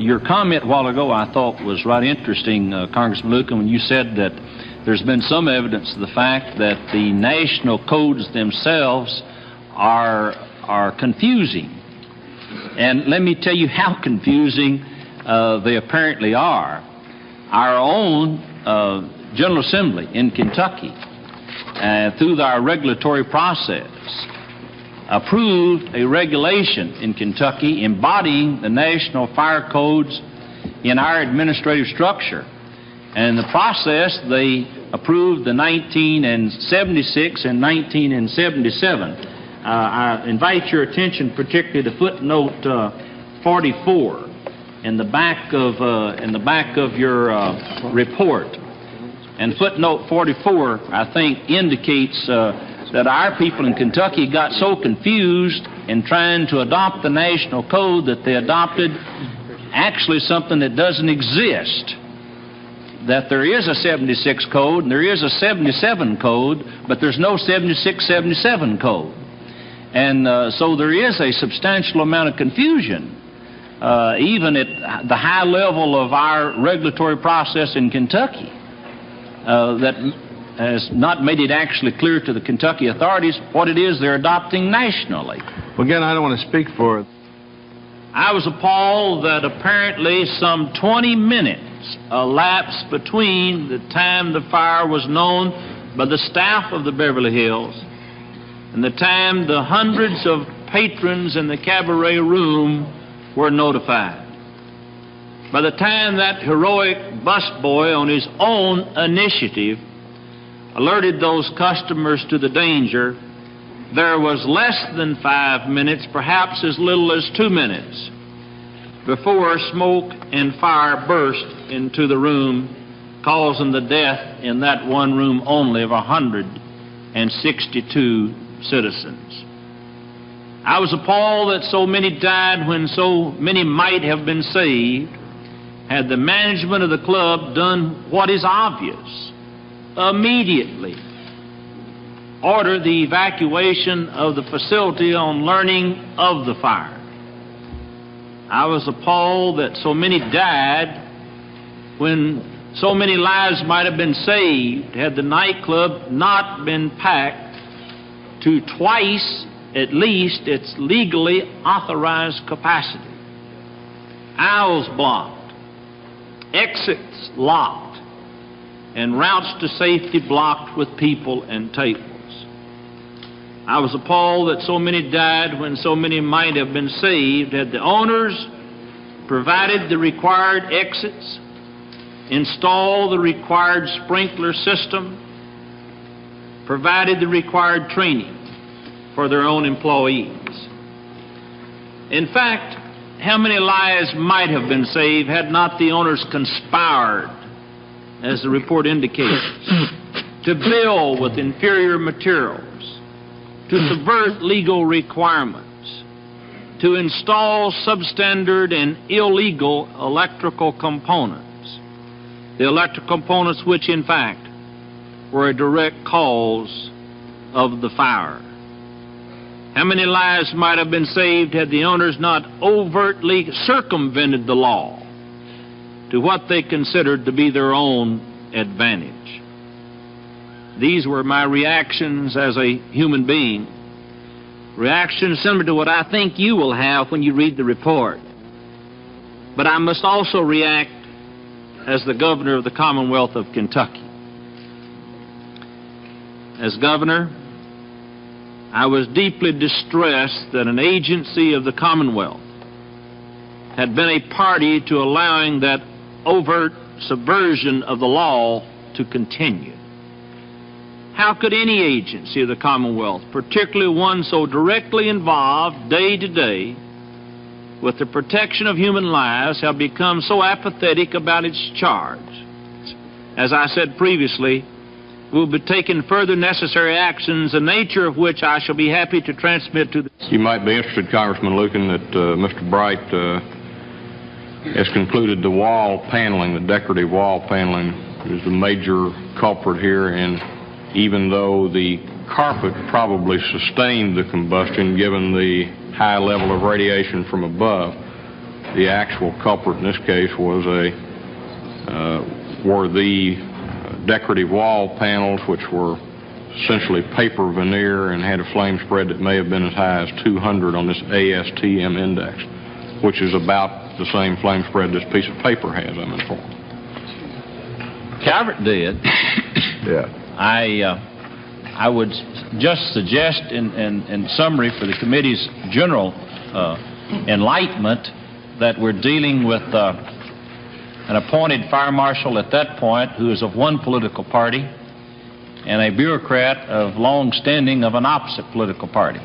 Your comment a while ago I thought was right interesting, Congressman Luken, when you said that there's been some evidence of the fact that the national codes themselves are confusing. And let me tell you how confusing they apparently are. Our own General Assembly in Kentucky, through our regulatory process, approved a regulation in Kentucky embodying the national fire codes in our administrative structure. And in the process, they approved the 1976 and 1977. I invite your attention particularly to footnote 44 in the back of your report. And footnote 44, I think, indicates that our people in Kentucky got so confused in trying to adopt the national code that they adopted actually something that doesn't exist. That there is a 76 code and there is a 77 code, but there's no 76-77 code. And so there is a substantial amount of confusion, even at the high level of our regulatory process in Kentucky, that has not made it actually clear to the Kentucky authorities what it is they're adopting nationally. Well, again, I don't want to speak for it. I was appalled that apparently some 20 minutes elapsed between the time the fire was known by the staff of the Beverly Hills and the time the hundreds of patrons in the cabaret room were notified. By the time that heroic busboy on his own initiative alerted those customers to the danger, there was less than 5 minutes, perhaps as little as 2 minutes, before smoke and fire burst into the room, causing the death in that one room only of 162 citizens. I was appalled that so many died when so many might have been saved had the management of the club done what is obvious. Immediately order the evacuation of the facility on learning of the fire. I was appalled that so many died when so many lives might have been saved had the nightclub not been packed to twice at least its legally authorized capacity. Aisles blocked, exits locked, and routes to safety blocked with people and tables. I was appalled that so many died when so many might have been saved had the owners provided the required exits, installed the required sprinkler system, provided the required training for their own employees. In fact, how many lives might have been saved had not the owners conspired, as the report indicates, to build with inferior materials, to subvert legal requirements, to install substandard and illegal electrical components, the electrical components which, in fact, were a direct cause of the fire. How many lives might have been saved had the owners not overtly circumvented the law to what they considered to be their own advantage? These were my reactions as a human being, reactions similar to what I think you will have when you read the report. But I must also react as the governor of the Commonwealth of Kentucky. As governor, I was deeply distressed that an agency of the Commonwealth had been a party to allowing that overt subversion of the law to continue. How could any agency of the Commonwealth, particularly one so directly involved day to day with the protection of human lives, have become so apathetic about its charge? As I said previously, we will be taking further necessary actions, the nature of which I shall be happy to transmit to the... You might be interested, Congressman Luken, that Mr. Bright has concluded the wall paneling, the decorative wall paneling, is the major culprit here, and even though the carpet probably sustained the combustion given the high level of radiation from above, the actual culprit in this case were the decorative wall panels, which were essentially paper veneer and had a flame spread that may have been as high as 200 on this ASTM index, which is about the same flame spread this piece of paper has, I'm informed. Calvert did. Yeah. I would just suggest in summary for the committee's general enlightenment that we're dealing with an appointed fire marshal at that point who is of one political party and a bureaucrat of long standing of an opposite political party.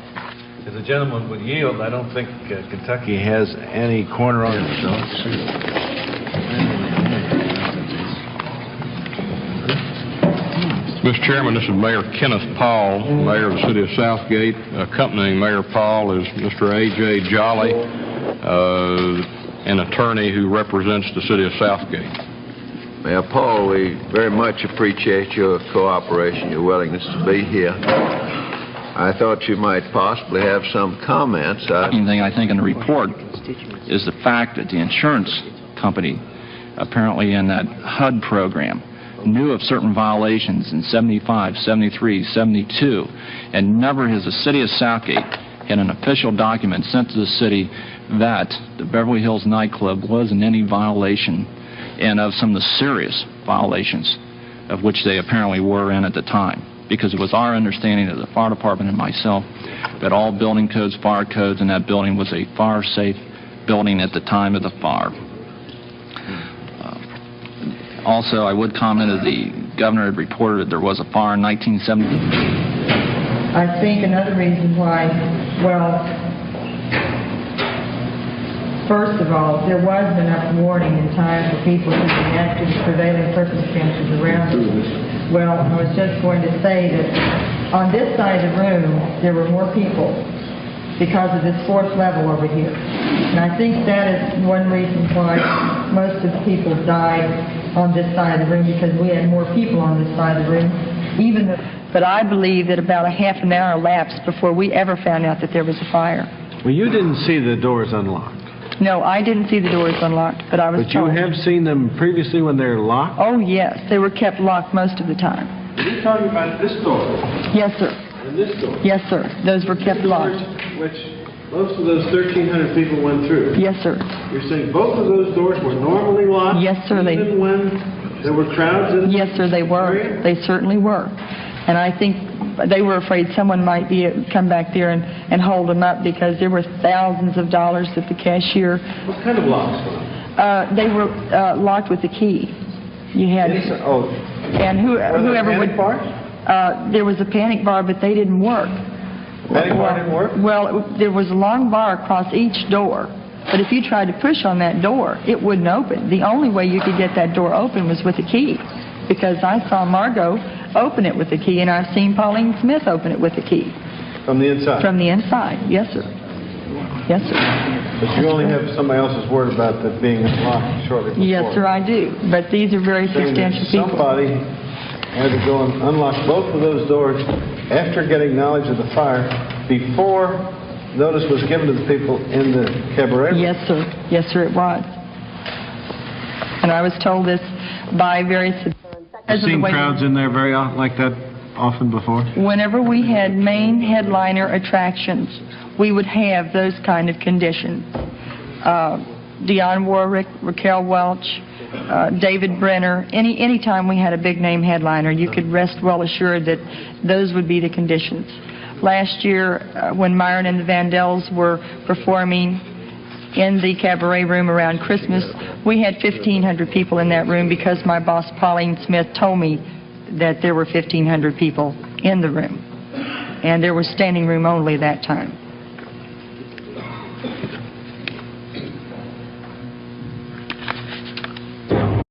If the gentleman would yield, I don't think Kentucky has any corner on itself. Mr. Chairman, this is Mayor Kenneth Paul, Mayor of the City of Southgate. Accompanying Mayor Paul is Mr. A.J. Jolly, an attorney who represents the City of Southgate. Mayor Paul, we very much appreciate your cooperation, your willingness to be here. I thought you might possibly have some comments. Thing I think in the report is the fact that the insurance company, apparently in that HUD program, knew of certain violations in 75, 73, 72, and never has the City of Southgate had an official document sent to the city that the Beverly Hills nightclub was in any violation and of some of the serious violations of which they apparently were in at the time. Because it was our understanding of the fire department and myself that all building codes, fire codes, and that building was a fire-safe building at the time of the fire. Also, I would comment that the governor had reported that there was a fire in 1970. I think another reason why, well, first of all, there wasn't enough warning in time for people to react to the prevailing circumstances around them. Well, I was just going to say that on this side of the room, there were more people because of this fourth level over here. And I think that is one reason why most of the people died on this side of the room, because we had more people on this side of the room. But I believe that about a half an hour elapsed before we ever found out that there was a fire. Well, you didn't see the doors unlocked. No, I didn't see the doors unlocked, but I was told. But you have seen them previously when they're locked? Oh, yes. They were kept locked most of the time. You're talking about this door? Yes, sir. And this door? Yes, sir. Those were kept locked. Which most of those 1,300 people went through? Yes, sir. You're saying both of those doors were normally locked? Yes, sir. Even when there were crowds in Yes, sir, they were. area? They certainly were. And I think they were afraid someone might come back there and hold them up, because there were thousands of dollars that the cashier... What kind of locks? They were locked with the key. You had... Yes, sir. Oh. And whoever would... there was a panic bar, but they didn't work. Panic bar didn't work? Well, there was a long bar across each door. But if you tried to push on that door, it wouldn't open. The only way you could get that door open was with a key. Because I saw Margot open it with the key, and I've seen Pauline Smith open it with the key. From the inside? From the inside, yes, sir. Yes, sir. But you only have somebody else's word about that being unlocked shortly before. Yes, sir, I do. But these are very substantial people. Somebody had to go and unlock both of those doors after getting knowledge of the fire, before notice was given to the people in the cabaret room. Yes, sir. Yes, sir, it was. And I was told this by various... You've seen crowds in there very often, like that often before? Whenever we had main headliner attractions, we would have those kind of conditions. Dionne Warwick, Raquel Welch, David Brenner, any time we had a big name headliner, you could rest well assured that those would be the conditions. Last year, when Myron and the Vandells were performing in the cabaret room around Christmas, we had 1,500 people in that room, because my boss Pauline Smith told me that there were 1,500 people in the room, and there was standing room only that time.